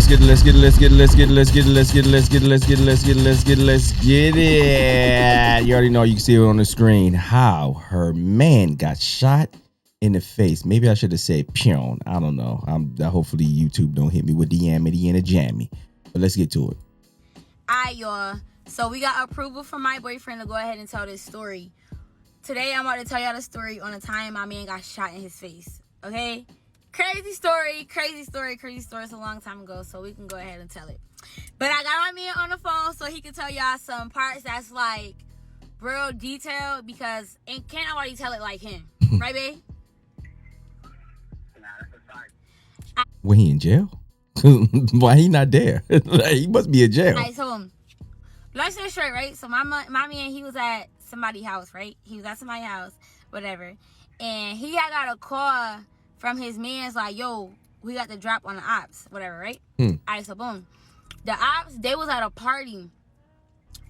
You already know, you can see it on the screen how her man got shot in the face. Maybe I should have said pion. I don't know. Hopefully YouTube don't hit me with the yammy and a jammy. But let's get to it. Alright, y'all. So we got approval from my boyfriend to go ahead and tell this story. Today I'm about to tell y'all the story on the time my man got shot in his face. Okay? Crazy story. It's a long time ago, so we can go ahead and tell it. But I got my man on the phone so he can tell y'all some parts that's like real detailed, because can't nobody tell it like him. Right, babe? When he in jail? Why he not there? He must be in jail. Alright, so long story short, right? So my man, he was at somebody's house, right? He was at somebody's house, whatever. And he had got a call from his man's like, yo, we got the drop on the ops, whatever, right? Alright, so boom. The ops, they was at a party.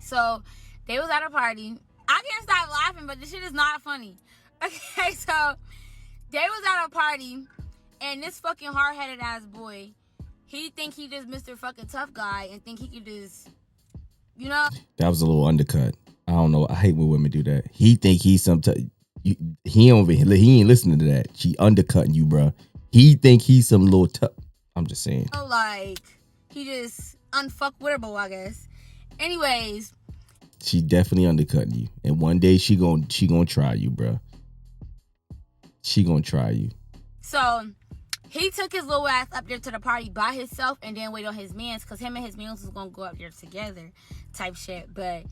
So they was at a party. I can't stop laughing, but this shit is not funny. Okay, so they was at a party, and this fucking hard-headed ass boy, he think he just Mr. fucking tough guy and think he could just, you know? That was a little undercut. I don't know. I hate when women do that. He think he's he ain't listening to that. She undercutting you, bro. He think he's some little tough. I'm just saying. So like, he just unfuckwittable, I guess. Anyways. She definitely undercutting you. And one day she gonna try you, bro. She gonna try you. So he took his little ass up there to the party by himself and then wait on his mans, because him and his mans was gonna go up there together type shit. But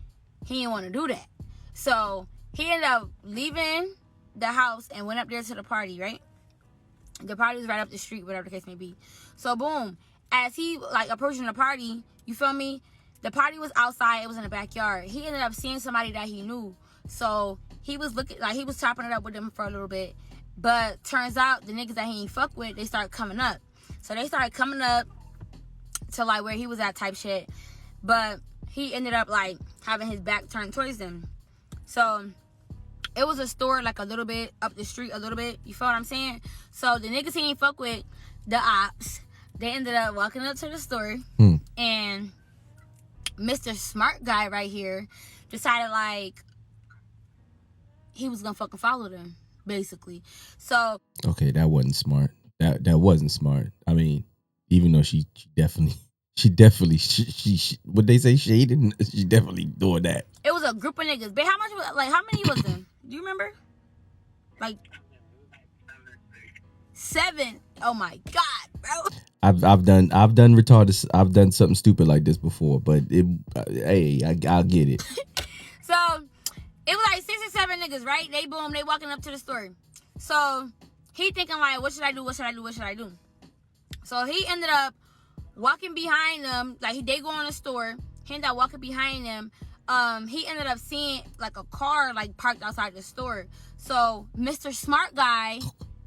he didn't want to do that. So he ended up leaving the house and went up there to the party, right? The party was right up the street, whatever the case may be. So boom, as he like approaching the party, you feel me? The party was outside, it was in the backyard. He ended up seeing somebody that he knew. So he was looking, like he was chopping it up with them for a little bit. But turns out the niggas that he ain't fuck with, they started coming up. So they started coming up to like where he was at type shit. But he ended up like having his back turned towards them. So it was a store like a little bit up the street, a little bit. You feel what I'm saying? So the niggas he ain't fuck with, the ops, they ended up walking up to the store. And Mr. Smart Guy right here decided like he was gonna fucking follow them, basically. So okay, that wasn't smart. That wasn't smart. I mean, even though she definitely what they say shaded, she definitely doing that. It was a group of niggas. But how many was them? Do you remember? Like 7. Oh my god, bro. I've done retarded. I've done something stupid like this before, but hey, I'll get it. So it was like 6 or 7 niggas, right? They walking up to the store. So he thinking like, what should I do? So he ended up walking behind them. Like they go in the store. He ended up walking behind them. He ended up seeing like a car like parked outside the store. So Mr. Smart Guy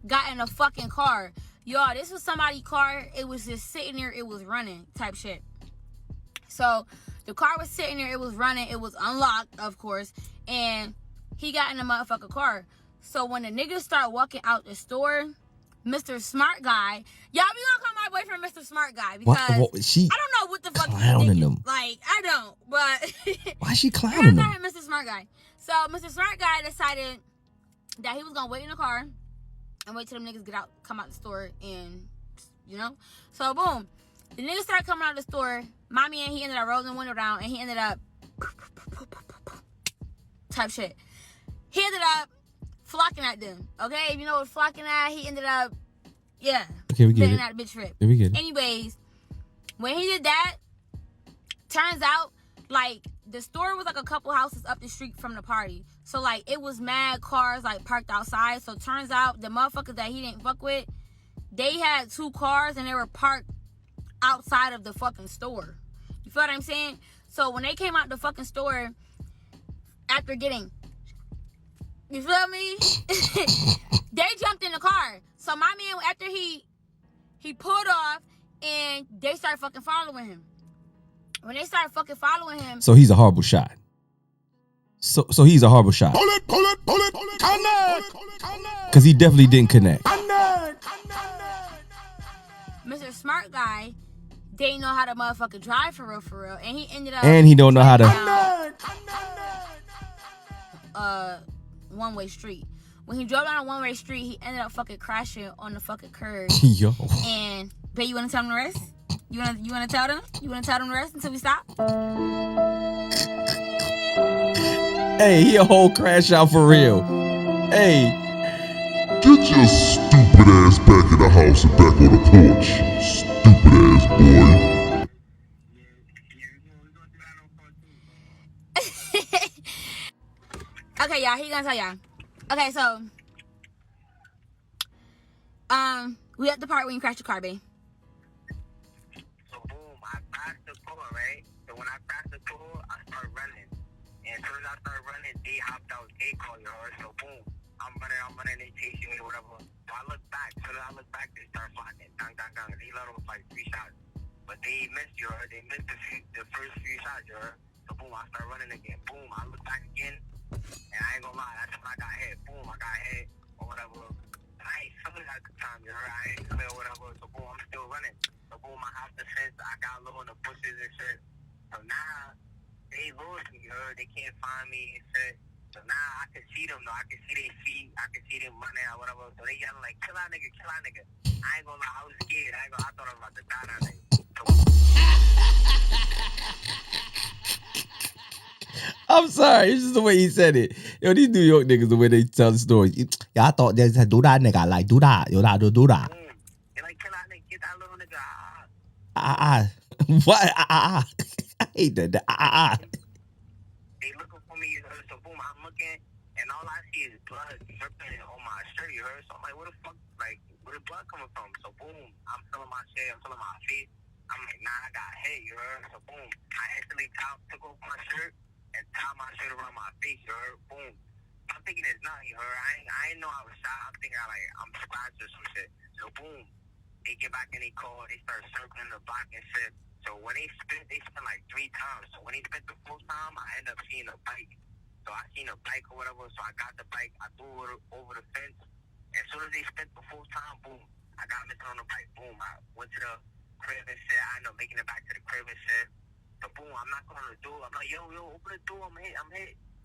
got in a fucking car. Y'all, this was somebody's car. It was just sitting there. It was running type shit. So the car was sitting there. It was running. It was unlocked, of course. And he got in the motherfucking car. So when the niggas start walking out the store, Mr. Smart Guy, y'all be gonna call my boyfriend Mr. Smart Guy because I don't know what the fuck he's thinking. Him. Like, I don't, but why is she clowning him? Mr. Smart Guy. So Mr. Smart Guy decided that he was gonna wait in the car and wait till them niggas come out the store, and you know. So boom, the niggas started coming out of the store. My man, he ended up rolling the window down, and he ended up type shit. He ended up flocking at them. Okay, if you know what flocking at, he ended up, yeah. Okay, we get it. That bitch rip. Yeah, we get it. Anyways, when he did that, turns out like the store was like a couple houses up the street from the party. So like it was mad cars like parked outside. So turns out the motherfuckers that he didn't fuck with, they had 2 cars and they were parked outside of the fucking store. You feel what I'm saying? So when they came out the fucking store after getting, you feel me? They jumped in the car. So my man, after he pulled off and they started fucking following him. When they started fucking following him. So he's a horrible shot. So he's a horrible shot. Pull it. Connect. Because he definitely didn't connect. Mr. Smart Guy they didn't know how to motherfucking drive for real. And he ended up. And he don't know how to. One-way street. When he drove down a one-way street, he ended up fucking crashing on the fucking curb. Yo. And, babe, you want to tell them the rest? You want to tell them? You want to tell them the rest until we stop? Hey, he a whole crash out for real. Hey. Get your stupid ass back in the house and back on the porch. Stupid ass boy. Okay, y'all, he gonna tell y'all. Okay, so we at the part when you crashed your car, babe. So boom, I passed the car, right? So when I passed the car, I started running. And as soon as I started running, they hopped out, they called you, so boom, I'm running, they chasing me or whatever. So I look back, they start fighting. Dang. They let them like 3 shots. But they missed you, they missed the first few shots, you heard? So boom, I start running again. Boom, I look back again. And I ain't gonna lie, that's when I got hit. Boom, I got hit or whatever. I ain't feeling at the time, you heard? I ain't feeling or whatever. So boom, I'm still running. So boom, I have the fence. I got low in the bushes and shit. So now they lost me, you heard? They can't find me and shit. So now I can see them though. I can see their feet. I can see them running or whatever. So they yelling like, kill that nigga, kill that nigga. I ain't gonna lie, I was scared. I thought I was about to die that nigga. I'm sorry. It's just the way he said it. Yo, these New York niggas, the way they tell the story. Yeah, I thought they said, do that nigga. Like, do that. Yo, that, do that. They're like, kill that nigga, get that little nigga. What? I hate that. They looking for me, you heard? So boom, I'm looking, and all I see is blood dripping on my shirt, you heard? So I'm like, where the fuck, like, where the blood coming from? So boom, I'm feeling my shit, I'm feeling my feet. I'm like, nah, I got hit, you heard? So boom, I instantly took off my shirt and tied my shirt around my face, you heard? Boom. I'm thinking it's nothing, you heard? I ain't know I was shot. I'm thinking I'm scratched or some shit. So boom, they get back in their car, they start circling the block and shit. So when they spin like 3 times. So when they spin the 4th time, I end up seeing a bike. So I seen a bike or whatever, so I got the bike, I threw it over the fence. As soon as they spin the 4th time, boom, I got missing on the bike. Boom, I went to the crib and shit. I end up making it back to the crib and shit. So boom, I'm knocking on the door. I'm like, yo, open the door, I'm hit.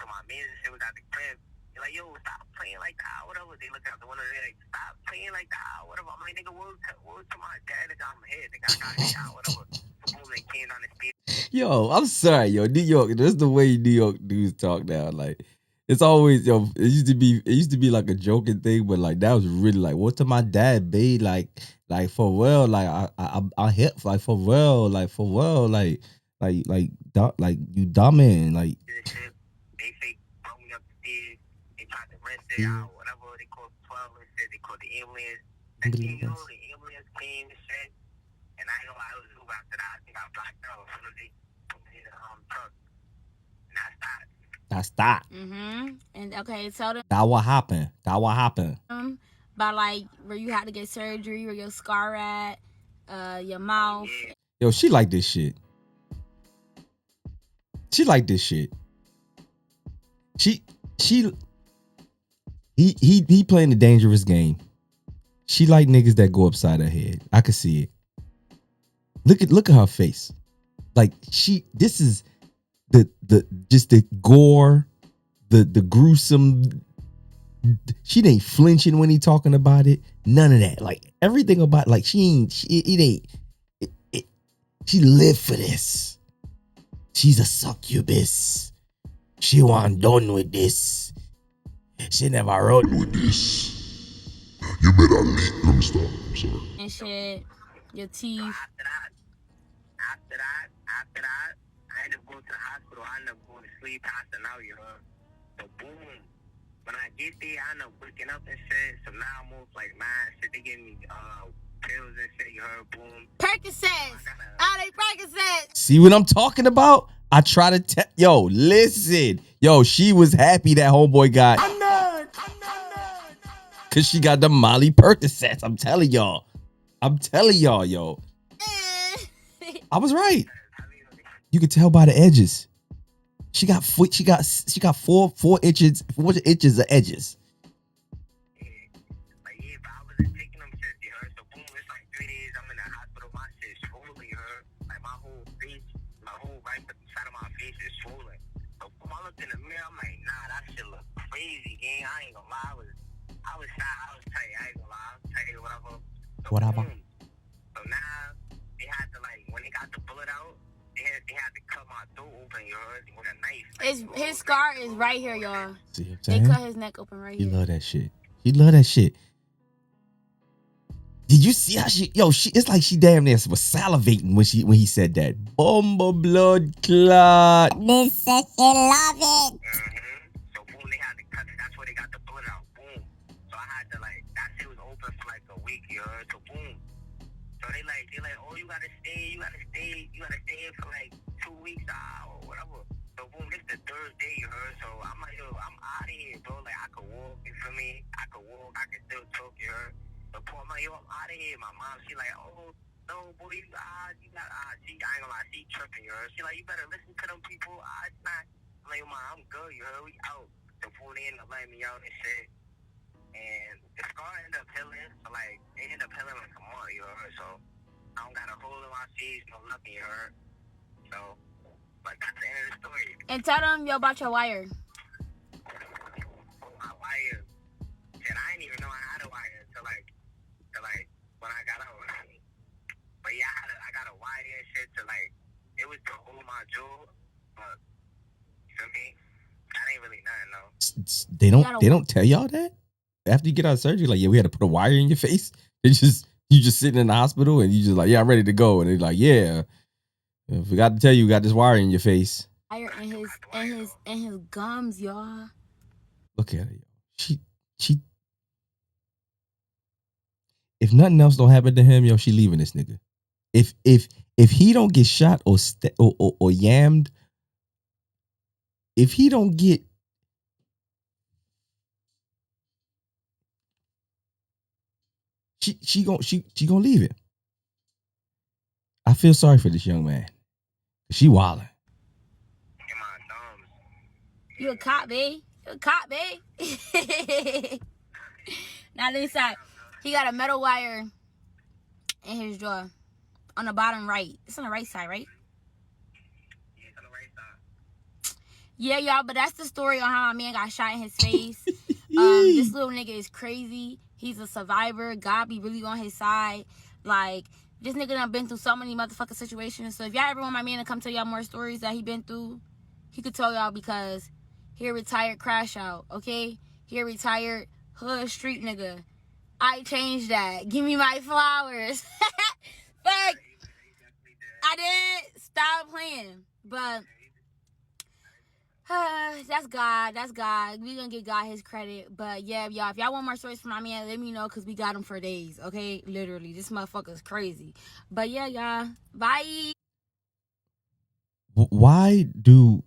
So my man and shit was at the crib. They're like, yo, stop playing like that, whatever. They look out the window, they're like, stop playing like that, whatever. I'm like, nigga, word to my dad, nigga, I'm hit, nigga, I got shot, whatever. So boom, they came down the stairs. Yo, I'm sorry, yo. New York, that's the way New York dudes talk now. Like, it's always, yo, it used to be like a joking thing, but like that was really like, what to my dad, babe? Like for real, like I hit like for real, like you dumbing, like. They fake brought me up the stairs. They tried to rent it out, whatever. They called 12 and shit. They called the ambulance. Next thing you know, the ambulance came and shit. And I ain't gonna lie, it was over after that. I think I blacked out. So they put me in the truck. And that's that. And okay, tell them. That what happened. About like where you had to get surgery, where your scar at, your mouth. Yo, she like this shit. He playing the dangerous game. She like niggas that go upside her head. I can see it. Look at her face. Like this is the just the gore, the gruesome. She ain't flinching when he talking about it. None of that. Like everything about like she lived for this. She's a succubus. She want done with this. She never run with this. You better let them stop. I'm sorry. And shit, your teeth. After that, I ended up going to the hospital. I ended up going to sleep, passing out, you know. So boom, when I get there, I end up waking up and shit. So now I'm off like mad shit. They gave me pills and shit, you heard, boom. Percocets. They Percocets. See what I'm talking about? I try to tell. Yo, listen. Yo, she was happy that homeboy got. Cause she got the Molly Percocets. I'm telling y'all, yo. I was right. You could tell by the edges. She got 4 inches of edges. But I wasn't taking them shit, you heard. So boom, it's like 3 days. I'm in the hospital. My shit's swollen, you heard. I ain't gonna lie, I was shy, I was tight, I ain't gonna lie, I was tight or whatever. So Whatever. boom. So now they had to like when they got the bullet out, they had to cut my throat open, you heard, with a knife. His scar is right here, y'all. See what I'm They saying? cut his neck open right He here. love that shit. He love that shit. Did you see how she? It's like she damn near was salivating when he said that. Bomba blood clot. Miss said she love it. So boom, they had to cut it. That's where they got the bullet out. Boom. So I had to like that shit was open for like a week, you heard. So boom. So they like, oh, you gotta stay here for like 2 weeks, or whatever. So boom, this the third day, you heard. So I'm like, yo, I'm out of here, bro. Like I could walk, you feel me? I could still talk, you heard. So boom, I'm like, yo, I'm out of here. My mom, she like, oh, no, boy, you got, I ain't gonna lie, she tripping, you heard. She like, you better listen to them people. It's not. I'm like, mom, I'm good, you heard. We out. So boom, they ended up letting me out and shit. And the scar ended up healing. So like, it ended up healing like a month, you heard. So I don't got a hole in my face, no nothing, you heard. So, like, that's the end of the story. And tell them yo about your wire. My wire. Shit, I didn't even know I had a wire until like when I got out. But yeah, I got a wire and shit to like, it was to hold my jaw. But, you feel me? That ain't really nothing, though. They don't tell y'all that after you get out of surgery. Like, yeah, we had to put a wire in your face. You just sitting in the hospital and you just like, yeah, I'm ready to go. And they're like, yeah, I forgot to tell you, we got this wire in your face. Wire in his gums, y'all. Look at her. She. If nothing else don't happen to him, yo, she leaving this nigga. If he don't get shot or yammed, if he don't get, she gonna leave it. I feel sorry for this young man. She wildin'. You a cop, babe? You a cop, babe? Now this side, he got a metal wire in his jaw on the bottom right. It's on the right side, right? Yeah, it's on the right side. Yeah, y'all, but that's the story on how my man got shot in his face. This little nigga is crazy. He's a survivor. God be really on his side. Like, this nigga done been through so many motherfucking situations. So if y'all ever want my man to come tell y'all more stories that he been through, he could tell y'all because he a retired crash out, okay? He a retired hood street nigga. I changed that. Give me my flowers. Fuck. I did. Stop playing. But that's God. That's God. We gonna give God his credit. But yeah, y'all, if y'all want more stories from my man, let me know because we got him for days. Okay? Literally. This motherfucker's crazy. But yeah, y'all. Bye. Why do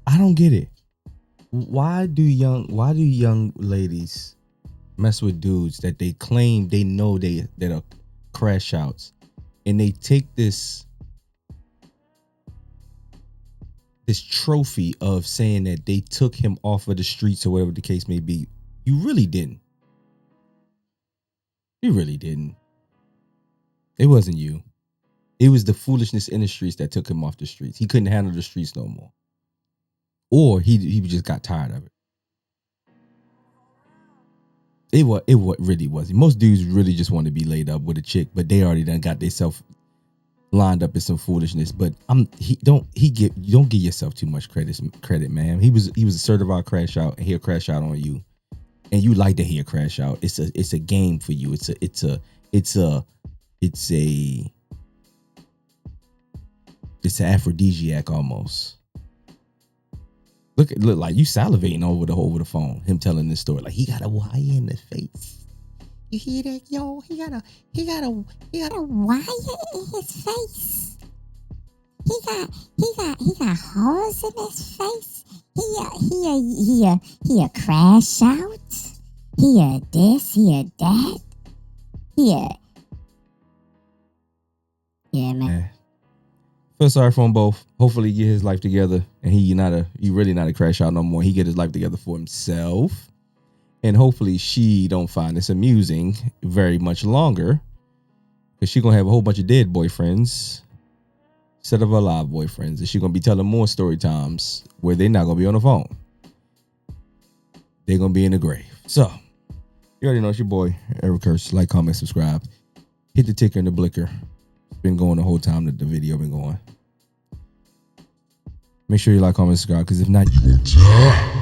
I don't get it. Why do young ladies mess with dudes that they claim they know that are crash outs, and they take this trophy of saying that they took him off of the streets or whatever the case may be? You really didn't. You really didn't. It wasn't you. It was the foolishness in the streets that took him off the streets. He couldn't handle the streets no more. Or he just got tired of it. It really wasn't. Most dudes really just want to be laid up with a chick, but they already done got themselves lined up in some foolishness. But you don't give yourself too much credit, man. He was a certified crash out, and he'll crash out on you, and you like to hear crash out. It's a game for you. It's an aphrodisiac almost. Look like you salivating over the phone. Him telling this story like he got a wire in the face. You hear that, yo? He got a wire in his face. He got holes in his face. He a crash out. He a this. He a that. Yeah, man. Feel sorry for them both. Hopefully he get his life together and he really not a crash out no more. He get his life together for himself. And hopefully she don't find this amusing very much longer. Because she gonna have a whole bunch of dead boyfriends. set of her live boyfriends, and she's gonna be telling more story times where they're not gonna be on the phone. They're gonna be in the grave. So you already know it's your boy Urben Currse. Like, comment, subscribe, hit the ticker and the blicker. It's been going the whole time that the video been going. Make sure you like, comment, subscribe, because if not, you will die.